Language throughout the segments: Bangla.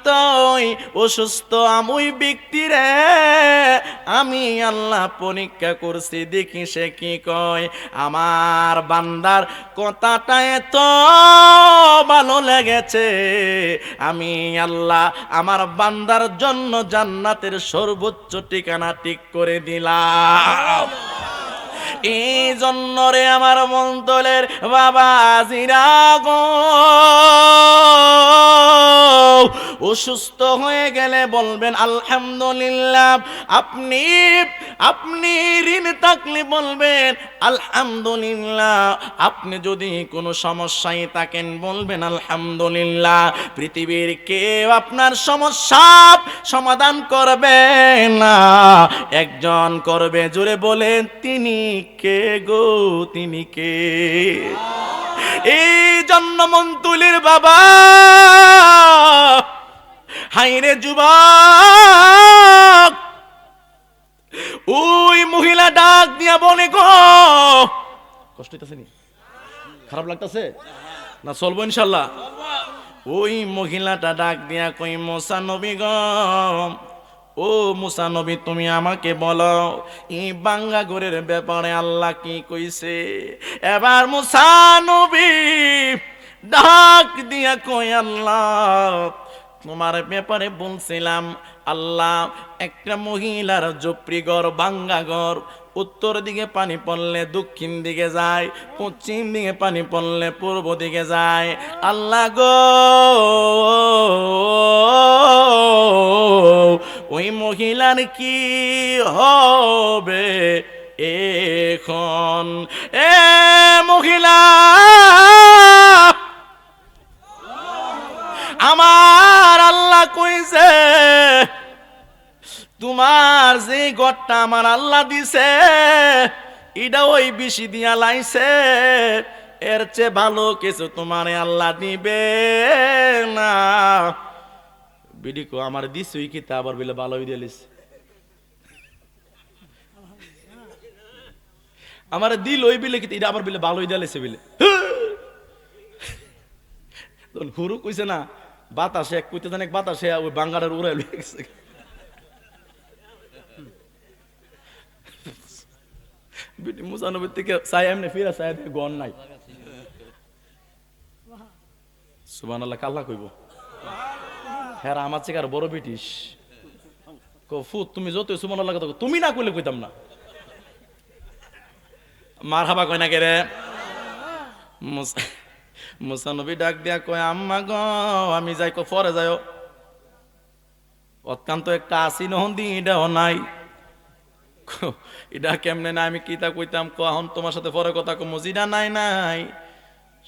তো ওই অসুস্থ ওই ব্যক্তিরে আমি আল্লাহ পরীক্ষা করছি, দেখি সে কি কয়। আমার বান্দার কথাটা এত ভালো লেগেছে, আমি আল্লাহ আমার বান্দার জন্য জান্নাতের সর্বোচ্চ ঠিকানা ঠিক করে দিলাম। এই জন্য রে আমার মন্তলের বাবা জিরা গো, অসুস্থ হয়ে গেলে বলবেন আলহামদুলিল্লাহ। আপনি আপনি ঋণ থাকলে বলবেন আলহামদুলিল্লাহ। আপনি যদি কোনো সমস্যায় থাকেন বলবেন আলহামদুলিল্লাহ। পৃথিবীর কেউ আপনার সমস্যার সমাধান করবে না, একজন করবে। জোরে বলেন তিনি কে গো, তিনি কে? এই জন্য মন্তুলির বাবা, হাইরে যুবক, ওই মহিলা ডাক দিয়া বলে গো, কষ্ট হইতাছে নি? খারাপ লাগতাছে না? চলবো ইনশাল্লাহ। ওই মহিলাটা ডাক দিয়া কই, মুসা নবী গো, ও মুসা নবী, তুমি আমাকে বলো এই বাঙ্গা ঘরের ব্যাপারে আল্লাহ কি কইছে? এবার মুসা নবী ডাক দিয়া কই, আল্লাহ তোমার ব্যাপারে বলছিলাম, আল্লাহ একটা মহিলার জপরি ঘর, বাঙ্গা ঘর, উত্তর দিকে পানি পড়লে দক্ষিণ দিকে যায়, পশ্চিম দিকে পানি পড়লে পূর্ব দিকে যায়। আল্লাহ গো, ওই মহিলার কি হবে এখন? এ মহিলা, আমার আল্লাহ কইছে তোমার যে ঘরটা আমার আল্লাহ দিছে এটা ওই বেশি দিয়া লাইছে, এর চেয়ে ভালো কিছু তোমার আল্লাহ দিবে না। বিডি কো আমার দিস ওই কিতা আবার বলে ভালো হই দিলিস, আমার দিল ওই বিলে কিতা এটা আবার বলে ভালো হই দিলিস বলে। হুরু কইছে না, বাতাসে এক কইতে জানে, বাতাসে ওই বাঙ্গারের উড়াই লয়ে গেছে। বিটি মুসানবীর থেকে চাই এমনি ফিরা চাই গন নাই। সুবহানাল্লাহ, কাল্লা কইব হ্যাঁ আমার থেকে আর বড় ব্রিটিশ ফুত, তুমি যত সুবহানাল্লাহ কথা তুমি না কইলে কইতাম না। মারহাবা কয় না কে রে? মুসানবী ডাক দিয়া কয়, আম্মা গো আমি যাই, কো পরে যাও, অত্যন্ত একটা আসি নহন দি এটাও নাই। এটা কেমনে না, আমি কিতা কইতাম, কখন তোমার সাথে পরে কথা কম, মজিদা নাই নাই।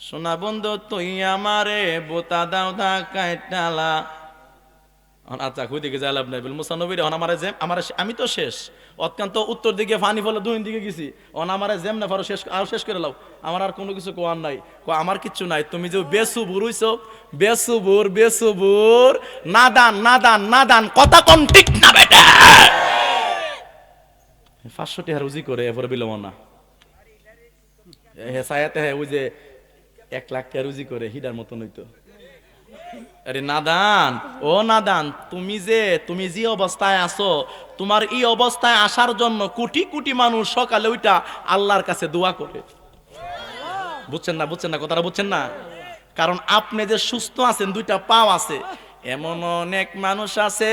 সোনা বন্ধু তুই আমারে বোতা দাও দা কাইটালা। আচ্ছা কই দিকে যাইলাম নাই বল মুসানবীর, এখন আমারে জেম আমার আমি তো শেষ, অত্যন্ত উত্তর দিকে ফানি ফলে দুই দিকে গেছি, অন আমারে জেম না পারো শেষ, আর শেষ করে লাও, আমার আর কোনো কিছু কোয়ার নাই। আমার কিচ্ছু নাই, তুমি যে বেসুবুর হইছো, বেসুবুর বেসুবুর, নাদান নাদান নাদান, কথা কোন ঠিক না বেটা। 500 টাকা রুজি করে এরপরে বিলম না, হে সায়াতে ওই যে 1 লাখ টাকা রুজি করে হিডার মতন হইতো। আরে নাদান, ও নাদান, তুমি যে অবস্থায় আছো, তোমার এই অবস্থায় আসার জন্য কোটি কোটি মানুষ সকালে ওইটা আল্লাহর কাছে দোয়া করে। বুঝছেন না? বুঝছেন না কথাটা? বুঝছেন না? কারণ আপনি যে সুস্থ আছেন, 2টা পাও আছে, এমন অনেক মানুষ আছে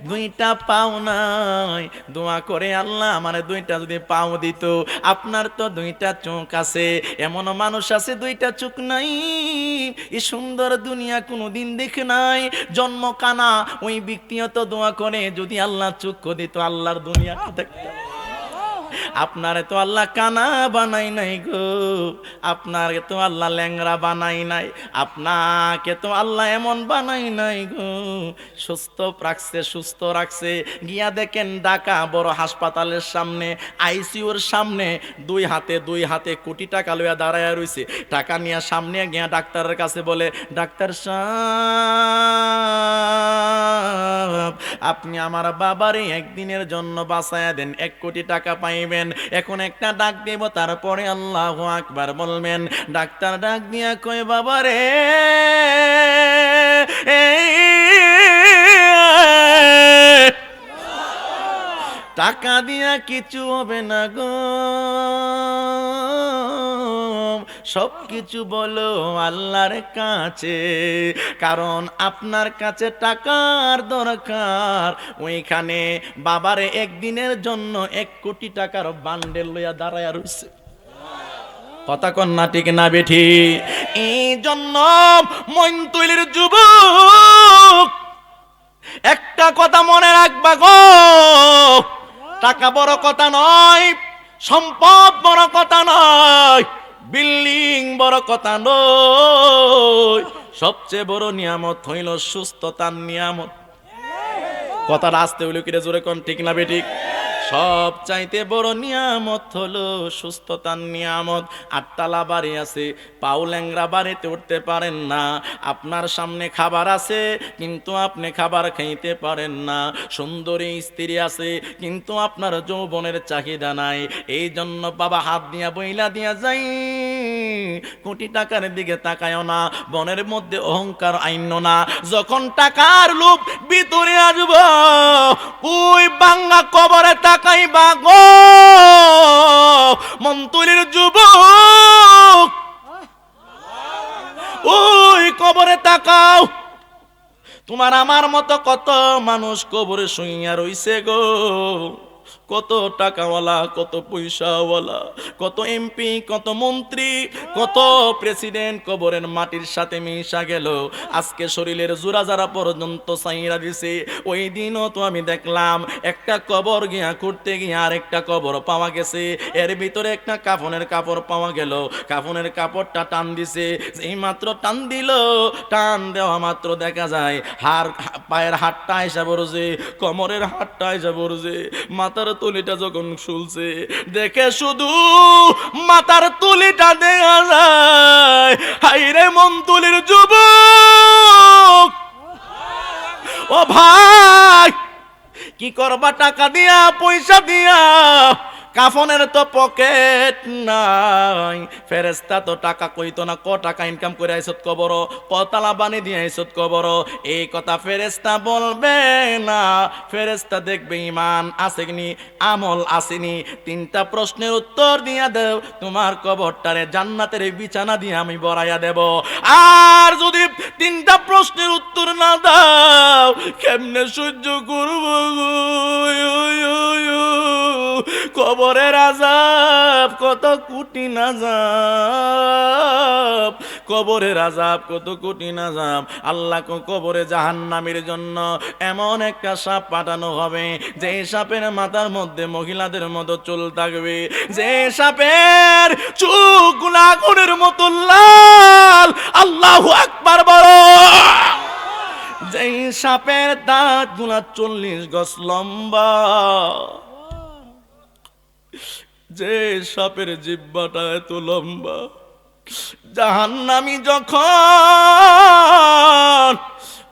2টা পাও নাই, দোয়া করে আল্লাহ আমারে 2টা যদি পাও দিত। আপনার তো 2টা চোখ আছে, এমন মানুষ আছে 2টা চোখ নাই, এই সুন্দর দুনিয়া কোনোদিন দেখে নাই, জন্ম কানা, ওই ব্যক্তিও তো দোয়া করে যদি আল্লাহ চক্ষু দিত, আল্লাহর দুনিয়াটা দেখত। আপনারে তো আল্লাহ কানা বানাই নাই গো, আপনারে তো আল্লাহ ল্যাংরা বানাই নাই, আপনাকে তো আল্লাহ এমন বানাই নাই গো, সুস্থ রাখছে, সুস্থ রাখছে। গিয়া দেখেন ঢাকা বড় হাসপাতালের সামনে, আইসিইউর সামনে 2 হাতে কোটি টাকা লইয়া দাঁড়ায় রইছে। টাকা নিয়ে সামনে গিয়া ডাক্তারের কাছে বলে, ডাক্তার সাহেব আপনি আমার বাবারে একদিনের জন্য বাঁচায়া দেন, 1 কোটি টাকা পাইবেন। এখন একটা ডাক দেব, তারপরে আল্লাহু আকবার বলবেন। ডাক্তার ডাক দিয়া কয়, বাবারে টাকা দিয়া কিছু হবে না গো, সব কিছু বলো আল্লাহর কাছে, কারণ আপনার কাছে টাকার দরকার। ওইখানে বাবারে একদিনের জন্য 1 কোটি টাকার বান্ডেল লইয়া দাঁড়ায় রইছে। কথা কন না ঠিক না বেঠি? এই জন্য মইনতুলির যুবক একটা কথা মনে রাখবা গো, টাকা বড় কথা নয়, সম্পদ বড় কথা নয়, বিল্ডিং বড় কথা নয়, সবচেয়ে বড় নিয়ামত হইল সুস্থতার নিয়ামত। কথা আসতে হইল কিরে জোরে কোন ঠিক না বেঠিক? সব চাইতে বড় নিয়ামত হলো সুস্থতার নিয়ামত। 8তলা বাড়ি আছে, পাও ল্যাংরা বাড়িতে উঠতে পারেন না, আপনার সামনে খাবার আছে কিন্তু আপনি খাবার খাইতে পারেন না, সুন্দরী স্ত্রী আছে কিন্তু আপনার যৌবনের চাহিদা নাই। এই জন্য বাবা হাত দিয়া বইলা দিয়া যাই, কোটি টাকার দিকে তাকায়ও না, বনের মধ্যে অহংকার আইন না। যখন টাকার লোভ ভিতরে আসব, ওই বাঙ্গা কবরে তাকাইবা গো মন্তুলির যুবক, ওই কবরে তাকাও। তোমার আমার মতো কত মানুষ কবরে শুইয়া রইছে গো, কত টাকাওয়ালা, কত পয়সাওয়ালা, কত এমপি, কত মন্ত্রী, কত প্রেসিডেন্ট কবরের মাটির সাথে মিশা গেল। আজকে শরীরের জোড়া যারা পর্যন্ত সাইরা দিছে। ওই দিনও তো আমি দেখলাম একটা কবর গিয়া করতে গিয়ে আর একটা কবর পাওয়া গেছে, এর ভিতরে একটা কাফনের কাপড় পাওয়া গেল। কাফনের কাপড়টা টান দিছে, এই মাত্র টান দিল, টান দেওয়া মাত্র দেখা যায় পায়ের হাতটা এসে পড়ছে, কোমরের হাতটা এসে পড়ছে, মাথার তুলিটা যখন শুলছে, দেখে শুধু মাথার তুলিটা দেখা যায়। হাইরে মন্তুলির যুবক, ও ভাই কি করবা টাকা দিয়া, পয়সা দিয়া? কাফনের তো পকেট নাই। ফেরেশতা তো টাকা কইতো না, ক টাকা ইনকাম করে আইছত কবর, কতলা বানি দিয়ে আইছত কবর, এই কথা ফেরেশতা বলবে না। ফেরেশতা দেখবে ঈমান আছে কিনি, আমল আসেনি। 3টা প্রশ্নের উত্তর দিয়া দেও, তোমার কবরটারে জান্নাতের বিছানা দিয়ে আমি বড়াইয়া দেব। আর যদি 3টা প্রশ্নের উত্তর না দাও, কেমনে সহ্য করব কবরের আযাব কত কঠিন আযাব, কবরের আযাব কত কঠিন আযাব। আল্লাহ কবরে জাহান্নামীর জন্য এমন একটা সাপ পাঠানো হবে, যে সাপের মাথার মধ্যে মহিলাদের মতো চুল থাকবে, যে সাপের চোখগুলো আগুনের মতো লাল, আল্লাহু আকবার বড়, যে সাপের দাঁতগুলা 40 গজ লম্বা, যে সাপের জিহ্বাটা এত লম্বা। জাহান্নামী যখন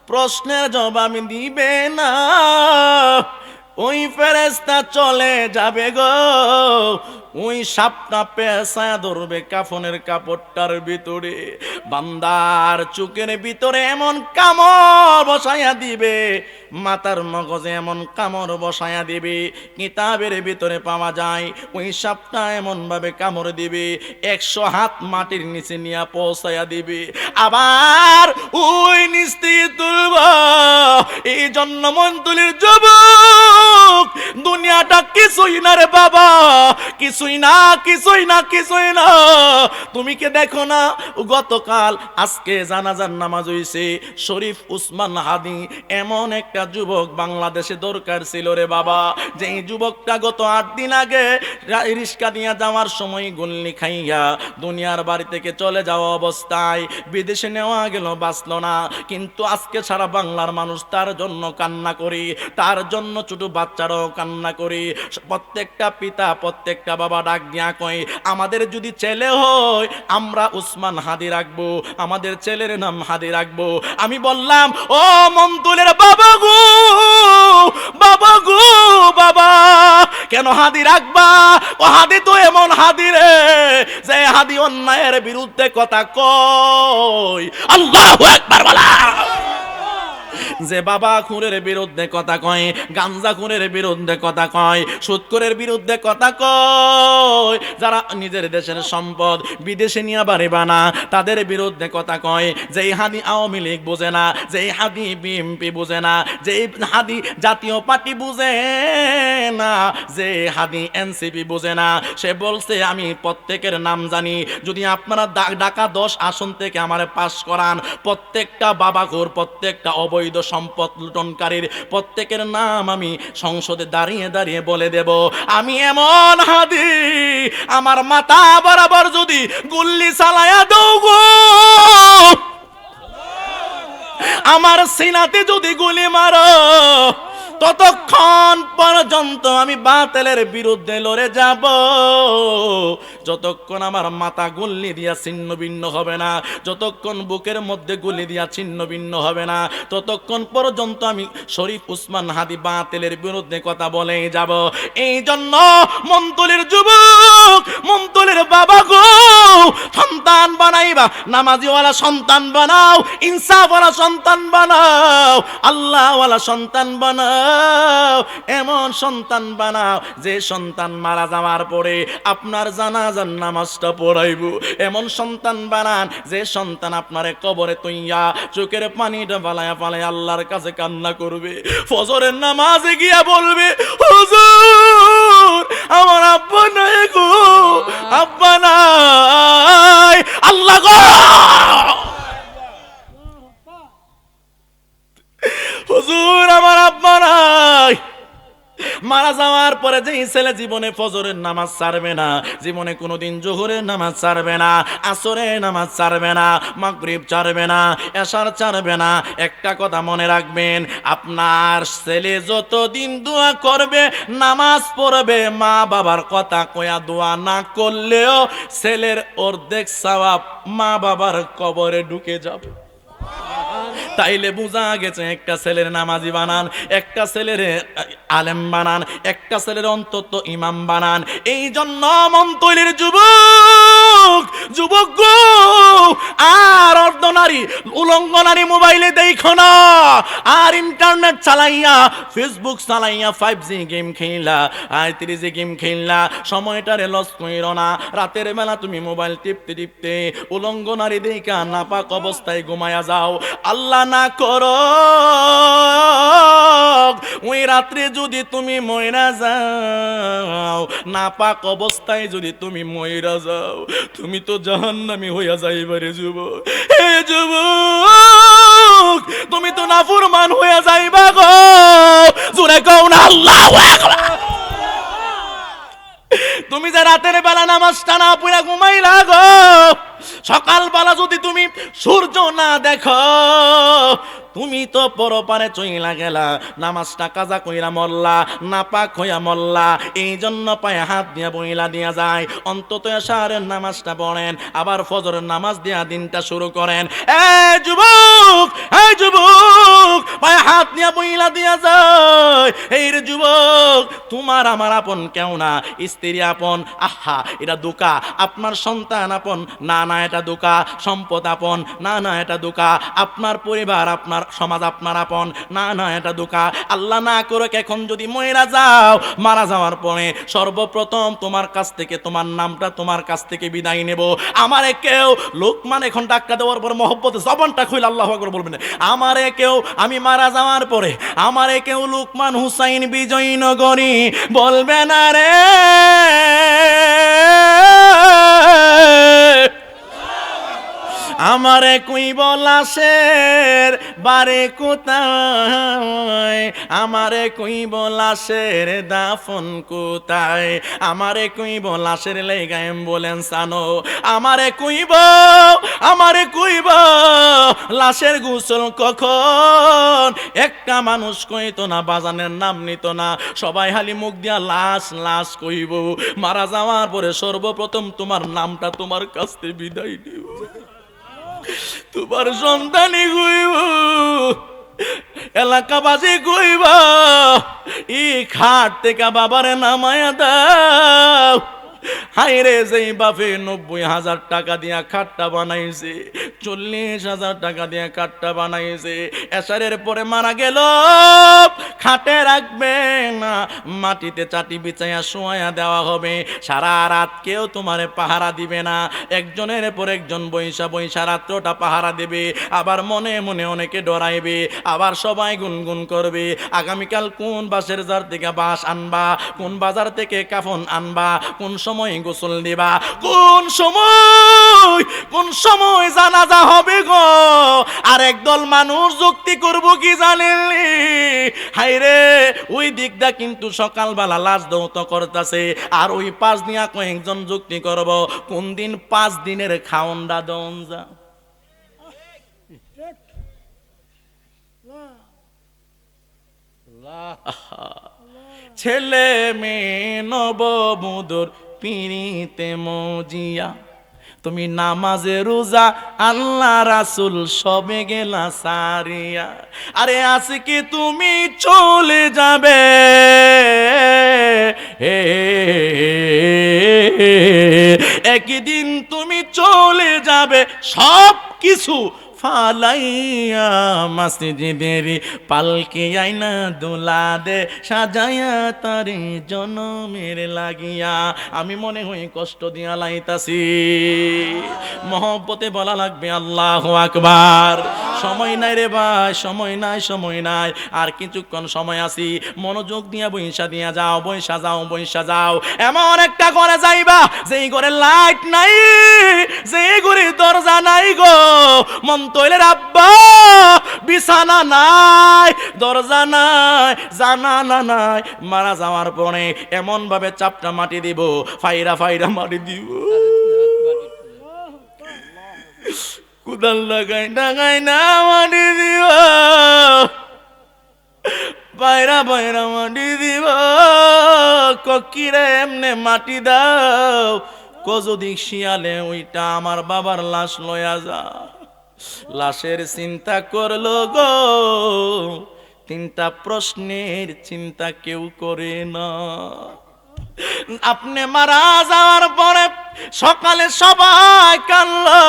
প্রশ্নের জবাব দিবে না, ওই ফেরেশতা চলে যাবে গো, ওই সাপটা পেঁচায়া ধরবে কাফনের কাপড়টার ভিতরে, বান্দার চোখের ভিতরে এমন কামড় বসাইয়া দিবে, মাথার মগজে এমন কামড় বসাইয়া দিবে, কিতাবের ভিতরে পাওয়া যায় ওই সাপটা এমন ভাবে কামড় দিবে 100 হাত মাটির নিচে নিয়ে পৌঁছাইয়া দিবে, আবার ওই নিচ থেকে তুলব। এই জন্য মন্তুলির যুবক, দুনিয়াটা কিছুই না রে বাবা, কিছুই না, কিছুই না, কিছুই না। তুমি কে দেখো না, গতকাল আজকে জানাজার নামাজ হইছে, শরীফ উসমান হাদি এমন একটা যুবক বাংলাদেশে দরকার ছিল রে বাবা, যে যুবকটা গত 8 দিন আগে রিস্কা দিয়া যাওয়ার সময় গুল্লি খাইয়া দুনিয়ার বাড়ি থেকে চলে যাওয়া অবস্থায় বিদেশে নেওয়া গেল, বাঁচলো না। কিন্তু আজকে সারা বাংলার মানুষ তার জন্য কান্না করি, তার জন্য ছোট বাচ্চারাও কান্না করি। প্রত্যেকটা পিতা, প্রত্যেকটা বাবা ডাক দিয়া কয়, আমাদের যদি ছেলে হয় আমরা উসমান হাদি রাখবো, আমাদের ছেলের নাম হাদি রাখবো। আমি বললাম, ও মন্তুলের বাবা গো, বাবা গো, বাবা কেন হাদি রাখবা? ও হাদি তো এমন হাদি রে, যে হাদি অন্যায়ের বিরুদ্ধে কথা কয়। আল্লাহু আকবার বলা। যে বাবা খুনের বিরুদ্ধে কথা কয়, গাঞ্জা খুনের বিরুদ্ধে কথা কয়, সুদখোরের বিরুদ্ধে কথা কয়, যারা নিজের দেশের সম্পদ বিদেশে নিয়ে বাড়ি বানা তাদের বিরুদ্ধে কথা কয়, যেই হাদি আওয়ামী লীগ বোঝে না, যেই হাদি বিএনপি বোঝে না, যেই হাদি জাতীয় পার্টি বুঝে না, যে হাদি এনসিপি বোঝে না, সে বলছে আমি প্রত্যেকের নাম জানি, যদি আপনারা ঢাকা 10 আসন থেকে আমারে পাস করান, প্রত্যেকটা বাবাঘোর, প্রত্যেকটা অবৈধ সম্পদ লুটনকারীর প্রত্যেকের নাম আমি সংসদে দাঁড়িয়ে দাঁড়িয়ে বলে দেব। আমি এমন হাদি, আমার মাথা বরাবর যদি গুল্লি চালায়া দৌ গো, আমার সিনাতে যদি গুলি মারো, ততক্ষণ পর্যন্ত আমি বাতিলের বিরুদ্ধে লড়ে যাব, যতক্ষণ আমার মাথা গুল্লি দিয়া ছিন্ন ভিন্ন হবে না, যতক্ষণ বুকের মধ্যে গুলি দিয়া ছিন্ন ভিন্ন হবে না, ততক্ষণ পর্যন্ত আমি শরীফ উসমান হাদি বাতিলের বিরুদ্ধে কথা বলেই যাব। এই জন্য মন্তলির যুবক, মন্তলির বাবা গো, সন্তান বানাইবা, নামাজিওয়ালা সন্তান বানাও, ইনসাফওয়ালা সন্তান বানাও, আল্লাহওয়ালা সন্তান বানাও, এমন সন্তান বানাও যে সন্তান মারা যাওয়ার পরে আপনার জানাজার নামাজটা পড়াইব, এমন সন্তান বানান যে সন্তান আপনারে কবরে তৈয়া চোখের পানিটা ফালায়া ফালায়া আল্লাহর কাছে কান্না করবে, ফজরের নামাজে গিয়া বলবে হুজুর আমার আব্বা নাই গো, আব্বা নাই, আল্লাহ গো হুজুর আমার আব্বা নাই। মারা যাওয়ার পরে যে ছেলে জীবনে ফজরের নামাজ ছাড়বে না, জীবনে কোনোদিন জোহরের নামাজ ছাড়বে না, আসরের নামাজ ছাড়বে না, মাগরিব ছাড়বে না, এশার ছাড়বে না, একটা কথা মনে রাখবেন, আপনার ছেলে যতদিন দোয়া করবে, নামাজ পড়বে, মা বাবার কথা কয়া দোয়া না করলেও ছেলের অর্ধেক সওয়াব মা বাবার কবরে ঢুকে যাবে। তাইলে বোঝা গেছে একটা ছেলের নামাজি বানান, একটা ছেলের আলেম বানান, একটা ছেলের অন্তত ইমাম বানান। এই জন্য মন্তলির যুবক, যুবক গো, আর অর্ধনারী উলঙ্গ নারী মোবাইলে দেখো না, আর ইন্টারনেট চালাইয়া, ফেসবুক চালাইয়া 5G গেম খেললা, 3G গেম খেললা, সময়টারে লস কইরো না। রাতের বেলা তুমি মোবাইল টিপতে টিপতে উলঙ্গ নারী দেখা নাপাক অবস্থায় ঘুমায়া যাও, আল্লাহ না করো ওই রাত্রে যদি তুমি ময়রা যাও, নাপাক অবস্থায় যদি তুমি ময়রা যাও, তুমি তো জাহান্নামী হইয়া যাইবারে যুবক। হে যুবক, তুমি তো নাফরমান হইয়া যাইবা গো, জোরে কও না আল্লাহু আকবার। তুমি যে রাতের বেলা নামাজটা না পড়া ঘুমাইলা গো, সকালবেলা যদি তুমি সূর্য না দেখো, তুমি তো পরপারে চইলা গেলা, নামাজটা কাজা কইরা মরলা, নাপাক হইয়া মরলা। এই জন্য পায়ে হাত দিয়া বইলা দিয়া যায়, অন্তত এশারের নামাজটা পড়েন, আবার ফজরের নামাজ দিয়া দিনটা শুরু করেন। এই যুবক, এই যুবক, পায়ে হাত দিয়া বইলা দিয়া যায়। এই রে যুবক, তোমার আমার আপন কেউ না, স্ত্রী আপন, আহা এটা দুকা, আপনার সন্তান আপন, না না এটা দুকা, সম্পদ আপন, না না এটা দুকা, আপনার পরিবার, আপনার সমাজ আপনার আপন, না না এটা দুকা। আল্লাহ না করে এখন যদি মরে যাও, মারা যাওয়ার পরে সর্বপ্রথম তোমার কাছ থেকে, তোমার নামটা তোমার কাছ থেকে বিদায় নেব। আমারে কেউ লোকমান এখন ডাক্কা দেওয়ার পর মহব্বতে জবানটা খুলে আল্লাহু আকবার বলবেন, আমারে কেউ, আমি মারা যাওয়ার পরে আমারে কেউ লোকমান হুসাইন বিজয়নগরী বলবে না রে। আমারে কইব লাশের বারে কোথায়, আমারে কইব লাশের দাফন কোথায়, আমারে কইব লাশের লেগা অ্যাম্বুলেন্স আনো, আমারে কইব, আমারে কইব লাশের গোসল কখন। একটা মানুষ কইতো না, বাজানের নাম নিত না, সবাই খালি মুখ দিয়া লাশ লাশ কইব। মারা যাওয়ার পরে সর্বপ্রথম তোমার নামটা তোমার কাছ থেকে বিদায় নিব, তোমার সন্তানই কইব, এলাকাবাসী কইব ই খাট থেকে বাবারে নামায়া দাও। হায় রে, যেই বাপে 90,000 টাকা দিয়া খাটটা বানাইছে, 40,000 টাকা দিয়া খাটটা বানাইছে, এশারের পরে মারা গেল, খাটে রাখবে না, মাটিতে চাটি বিছাইয়া শোয়া দেওয়া হবে, সারা রাত কেউ তোমারে পাহারা দিবে না, একজনের পর একজন বৈশা বৈশা রাত্রটা পাহারা দেবে, আবার মনে মনে অনেকে ডরাইবে, আবার সবাই গুনগুন করবে, আগামীকাল কোন বাসের জার থেকে বাস আনবা, কোন বাজার থেকে কাফন আনবা, কোন সময় গোসল দিবা, কোন সময় জানাজা হবে গো। আর একদল মানুষ যুক্তি করব কি জানেননি, হাইরে ওই দিকটা কিন্তু সকালবেলা লাশ দৌত করতেছে, আর ওই 5 দিয়া কয়েকজন যুক্তি করব কোন দিন 5 দিনের খাওনটা দন যা। ছেলে মেয়ে নববধূর পিরিতে মজিয়া, তুমি নামাজে রোজা আল্লাহ রাসূল সবে গেলা সারিয়া, আরে আজকে তুমি চলে যাবে, একদিন তুমি চলে যাবে, সব কিছু ফালাইয়া মসজিদের পালকে আইনা দোলা দে সাজায়া তারে জনমের লাগিয়া। আমি মনে হই কষ্ট দিয়া লাইতাছি, মহব্বতে বলা লাগবে আল্লাহু আকবার। সময় নাই রে ভাই, সময় নাই, সময় নাই, আর কিছুক্ষণ সময় আছি, মনোযোগ দিয়া বৈশা দিয়া যাও, বৈশা যাও, বৈশা যাও। এমন একটা ঘরে যাইবা যেই ঘরে লাইট নাই, যেই ঘরে দরজা নাই গো, মন তৈলের আব্বা, বিছানা নাই, দরজা নাই, জানালা নাই, মারা যাওয়ার পরে এমন ভাবে চাপটা মাটি দিব, ফাইরা ফাইরা মাটি দিব, কুদাল লাগাই ডাঙাই না মাটি দিব, পায়রা পায়রা মাটি দিব, ককিরে এমনে মাটি দাও, যদি শিয়ালে ওইটা আমার বাবার লাশ লয়া যা। লাশের চিন্তা করলো গো, 3টা প্রশ্নের চিন্তা কেউ করে না। আপনি মারা যাওয়ার পরে সকালে সবাই কানলো,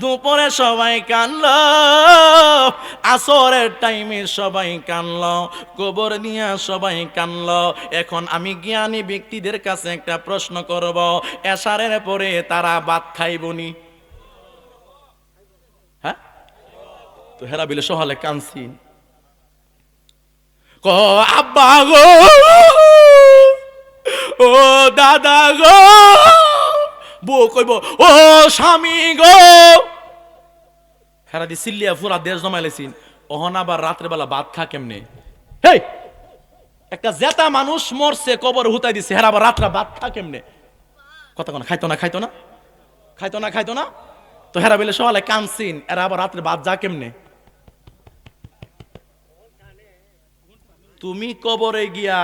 দুপুরে সবাই কানলো, আসরের টাইমে সবাই কানলো, কবর নিয়ে সবাই কানলো। এখন আমি জ্ঞানী ব্যক্তিদের কাছে একটা প্রশ্ন করব, এশারের পরে তারা ভাত খাইবনি? হ্যাঁ, তো হেরা বিলে সহালে কানছি, ক আব্বা গো, ও দাদা গো, বউ কইব ও স্বামী গো, হেরা দি সিল্লিয়া পুরা দেশ জমাইলেছিন, ওহন আবার রাত্রে বেলা ভাত খা কেমনে? হেই, একটা জেতা মানুষ মরছে, কবর হুতাই দিছে, হেরা আবার রাত্রে ভাত খা কেমনে? কথা কোন খাইতো না, খাইতো না, খাইতো না, খাইতো না, তো হেরা বিলে সহালে কানছিন, এরা আবার রাত্রে ভাত যা কেমনে? তুমি কবরে গিয়া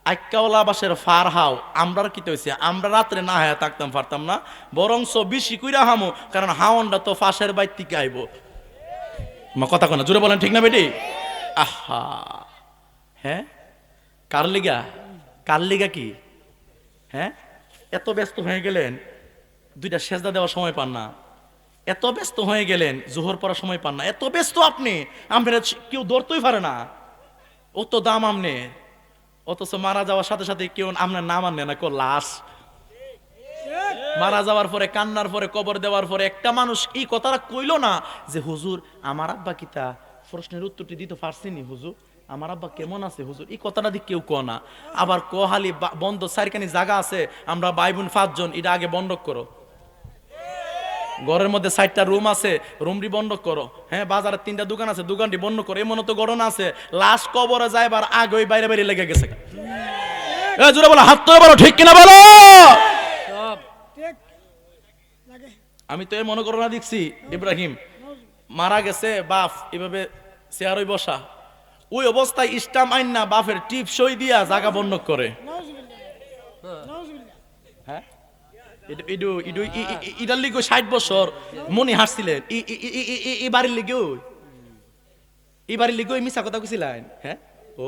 আইকাওয়ালা বাসের ফার হাও, আমরার কি হইছে, আমরা রাত্রে না হায়া থাকতাম পারতাম না, বরংস বেশি কইরা হামো, কারণ হাওনটা তো ফাঁসের বাইর থেকে আইব। মা কথা কোনা জোরে বলেন, ঠিক না বেটি? আহা, হ্যাঁ, কার লিগা, কার লিগা কি? হ্যাঁ, এত ব্যস্ত হয়ে গেলেন 2টা সেজদা দেওয়ার সময় পান না, এত ব্যস্ত হয়ে গেলেন জোহর পড়ার সময় পান না, এত ব্যস্ত আপনি, আমরা কেউ ধরতেই পারে না, অত দাম আমনে, অথচ মারা যাওয়ার সাথে সাথে কেউ আপনার নাম আনে না, লাশ। মারা যাওয়ার পরে, কান্নার পরে, কবর দেওয়ার পরে একটা মানুষ এই কথাটা কইলো না যে হুজুর আমার আব্বা কিতা, প্রশ্নের উত্তরটি দিতে পারছিনি হুজুর, আমার আব্বা কেমন আছে হুজুর, এই কথাটা দিয়ে কেউ কয় না। আবার কোহালি বন্ধ 4খানি জায়গা আছে, আমরা ভাই বোন 5 জন, এটা আগে বন্ধ করো, ঘরের মধ্যে 4টা রুম আছে, রুমটি বন্ধ করো, হ্যাঁ, বাজারে 3টা দোকান আছে, দোকানটি বন্ধ করো, এমন তো ঘটনা আছে, লাশ কবরে যাইবার আগে ওই বাইরে বাইরে লেগে গেছে। জোরে বলো, হাত তোলে বলো, ঠিক কিনা বলো। আমি তো মনে করো না, দেখছি ইব্রাহিম মারা গেছে, বাপ এভাবে চেয়ারই বসা, ওই অবস্থায় ইসলাম আইন না বাপের টিপ সই দিয়া জায়গা বন্ধ করে। হ্যাঁ, ইডার লিগে 60 বছর মনি হাসছিলেন, এই বাড়ির লিগেও, এই বাড়ির লিগেও মিশা কথা কইছিলেন। হ্যাঁ, ও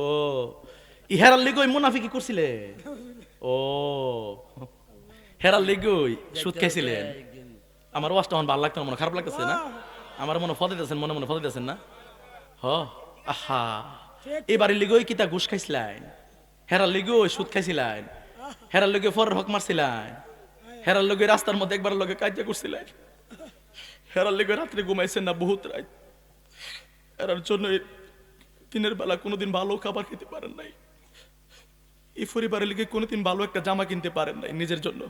হেরার লিগই মুনাফিকি করছিলে? ও হেরার লিগই সুদ খাইছিলেন? আমার ওয়াজটা আমার ভালো লাগতো না, মনে খারাপ লাগতেছে না? আমার মনে ফদাইতেছেন, মনে মনে ফদাইতেছেন না? হ আহা, এবারের লিগই কিতা ঘুষ খাইছিলেন? হেরার লিগই সুদ খাইছিলেন? হেরার লগে ফরের হক মারছিলেন? হেরার লগে রাস্তার মধ্যে একবার লগে কাজ করছিলেন? হেরার লগে রাত্রে ঘুমাইছেন না বহুত রাত? এরার জন্য দিনের বেলা কোনোদিন ভালো খাবার খেতে পারেন নাই, এই পরিবারের লিগে কোনোদিন ভালো একটা জামা কিনতে পারেন নাই নিজের জন্য,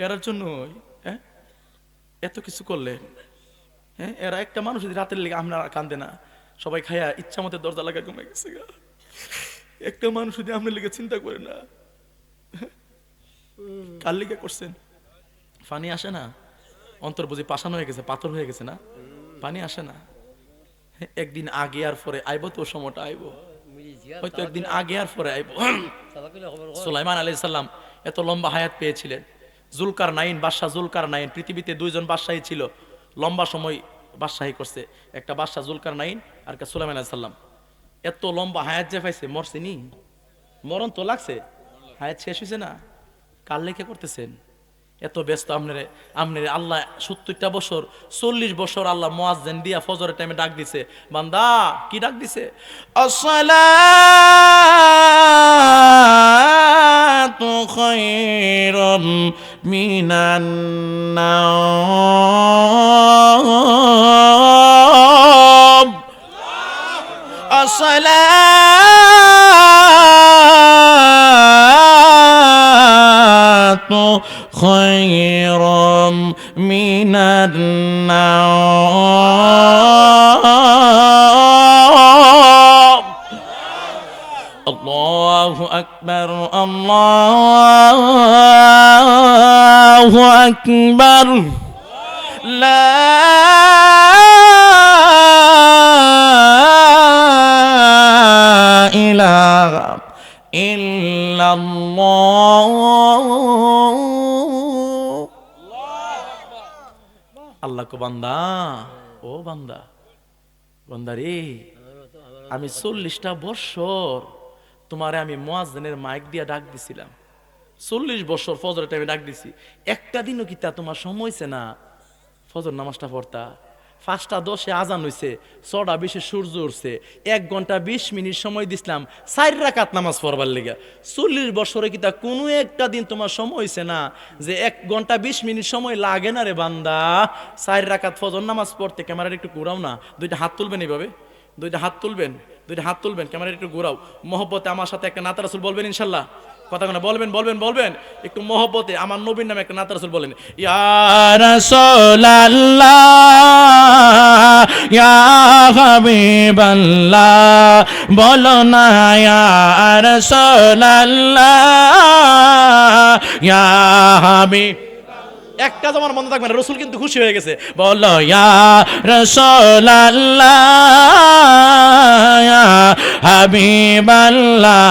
এরার জন্য হ্যাঁ এত কিছু করলেন? হ্যাঁ, এরা একটা মানুষ যদি রাতের লিগে আপনারা কান্দে না, সবাই খায়া ইচ্ছা মতো দরজা লাগা ঘুমাই গেছে গা। একটা মানুষ যদি আপনার লিগে চিন্তা করে না, কার লিগে করছেন? পানি আসে না? অন্তর বুঝি পাষাণ হয়ে গেছে, পাথর হয়ে গেছে না? পানি আসে না? একদিন আগে আর পরে আইব তো, সময়টা আইব হয়তো, একদিন আগে আর পরে আইব। সুলাইমান আলাইহিস সালাম এত লম্বা হায়াত পেয়েছিলেন। জুলকার নাইন, বাদশাহ জুলকার নাইন, পৃথিবীতে দুইজন বাদশাহী ছিল, লম্বা সময় বাদশাহী করছে, একটা বাদশাহ জুলকার নাইন আর একটা সুলাইমান আলাইহিস সালাম। এত লম্বা হায়াত যে পাইছে, মরছেনি? মরণ তো লাগছে, হায়াত শেষ হয়েছে না? কার লেখে করতেছেন? এত ব্যস্ত আপনারে আপনারে আল্লাহ 70টা বছর 40 বছর আল্লাহ মুয়াজ্জিন দিয়া ফজরের টাইমে ডাক দিছে। বান্দা কি ডাক দিছে? আসসালাতু খায়রুম মিনান নাওম, আসসালাতু খায়রুম মিনান নাওম। আল্লাহু আকবার, আল্লাহু আকবার, লা ইলাহা ইল্লাল্লাহ। আল্লাহ কো বান্দা, ও বান্দা, বান্দা রে, আমি 40টা বছর তোমারে আমি মুয়াজ্জিনের মাইক দিয়া ডাক দিছিলাম, 40 বছর ফজরের টাইমে ডাক দিছি, একটা দিনও কি তা তোমার সময় হইছে না ফজর নামাজটা পড়তা? 5টা 10-এ আজান হইছে, 6টা 20-এ সূর্য উঠছে, 1 ঘন্টা 20 মিনিট সময় দিছিলাম 4 রাকাত নামাজ পড়বার লেগে। 40 বছরে কি তা কোনো একটা দিন তোমার সময় হইছে না যে 1 ঘন্টা 20 মিনিট সময় লাগে না রে বান্দা 4 রাকাত ফজর নামাজ পড়তে? ক্যামেরাটা একটু ঘুরাও না, দুইটা হাত তুলবেন এইভাবে, দুইটা হাত তুলবেন, দুইটা হাত তুলবেন, ক্যামেরাটা একটু ঘুরাও। মহব্বতে আমার সাথে একটা নাত রাসূল বলবেন ইনশাল্লাহ, কথা না বলবেন, বলবেন, বলবেন একটু মহব্বতে আমার নবীর নামে একটা নাত রাসূল বলেন, ইয়া রাসূলুল্লাহ ইয়া হাবিবাল্লাহ, বলো না ইয়া রাসূলুল্লাহ ইয়া হাবিব। একটা তোমার মনে থাকবে না, রসুল কিন্তু খুশি হয়ে গেছে, বলো ইয়া রাসূলুল্লাহ ইয়া হাবিবাল্লাহ,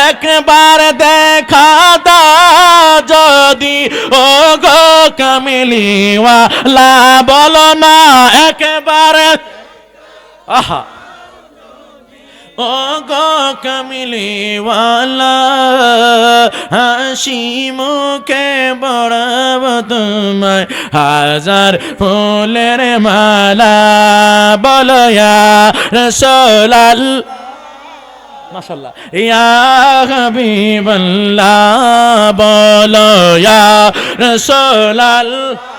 একবার দেখা দাও যদি ও গো কামিলিওয়ালা, বলো না একবার, আহা ও গো কামিলিওয়ালা, হাসি মুখে বড়াব তোমায় হাজার ফুলের মালা, বলো ইয়া রাসূলুল্লাহ, মাশাআল্লাহ, ইয়া হাবিবাল্লাহ, বলো ইয়া রাসূলুল্লাহ।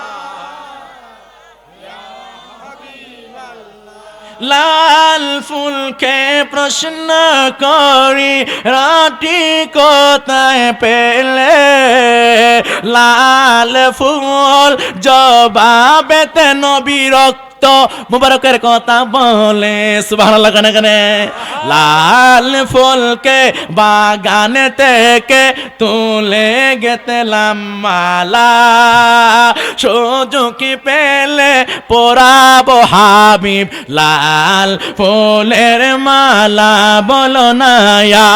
লাল ফুলকে প্রশ্ন করি রাটি কোথায় পেলে, লাল ফুল জবাবেতে নবী রক্ত মুবারকের কথা বলে, সুবহানাল্লাহ কানে কানে। লাল ফুলকে বাগান থেকে তুলে গেতেলাম মালা, সুযোগ পেলে পরাবো হাবিব লাল ফুলের মালা, বলো না ইয়া,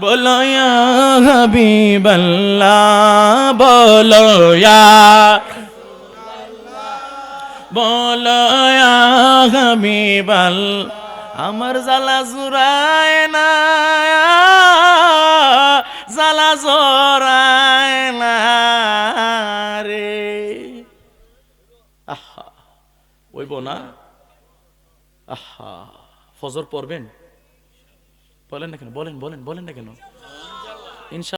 বলো ইয়া হাবিবাল্লাহ, বলো ইয়া বলো হাবিবাল, আমার জ্বালা জুড়ায় না, জ্বালা জোড়ায় না রে। আহা, ওইব না? আহা, ফজর পড়বেন? বলেন না কেন, বলেন বলেন বলেন না কেন? ইনশাআল্লাহ।